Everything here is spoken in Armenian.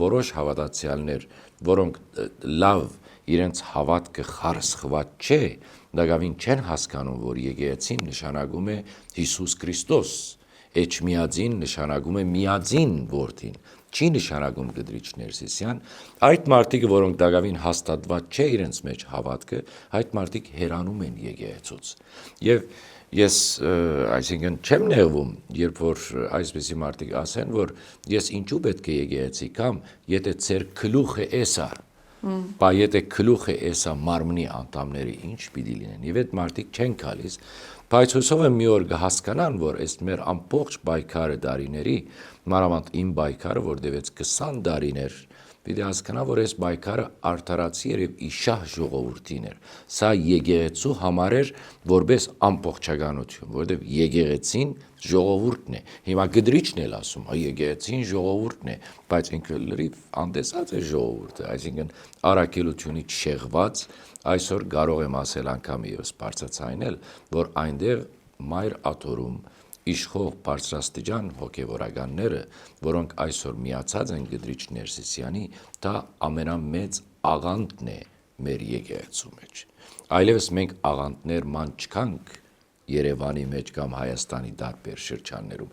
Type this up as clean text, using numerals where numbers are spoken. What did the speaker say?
որոշ հավատացյալներ, որոնք լավ իրենց հավատքը խարսխված չէ, դակավին չեն հասկանում, որ եկեղեցին նշանակում է Հիսուս Քրիստոս, Էջմիածին նշանակում է միածին որդին, չի նշանակում Կդրիչ Ներսիսյան, այդ մարդիկ, որոնք դակավին հաստատված չէ իրենց մեջ հավատքը, այդ մարդիկ հեռանում են եկեղեցուց։ Եվ ես այսինքն չեմ նեղվում, երբ որ այսպիսի մարդիկ ասեն, որ ես ինչու պետք է եկեղեցի կամ, եթե ծեր գլուխը էսա, բա եթե գլուխը էսա մարմնի անդամները ինչ պիտի լինեն, եւ այդ մարդիկ չեն գալիս, բայց հուսով եմ մի օր կհասկանան, որ այս մեր ամբողջ պայքարը դարիների, մանավանդ իմ պայքարը, որ դեվեց 20 դարիներ, պիտի հասկանա, որ այս պայքարը արդարացի էր եւ իշահ ժողովրդին էր։ Սա եկեղեցու համար էր որպես ամբողջականություն, որովհետեւ եկեղեցին ժողովուրդն է։ Հիմա Կդրիչն էլ ասում, եկեղեցին ժողովուրդն է, բայց ինքը լրիվ անդեսած է ժողովուրդը, այսինքն առաքելությունից շեղված, այսօր կարող եմ ասել անգամ եւս բարձրացնել, որ այնտեղ մայր աթորում իշխող բարձրաստիճան հոգևորականները, որոնք այսօր միացած են Կդրիչ Ներսիսյանի, դա ամենամեծ աղանդն է մեր եկեղեցու մեջ։ Այլևս մենք աղանդներ ման չկանք Երևանի մեջ կամ Հայաստանի տարբեր շրջաններում,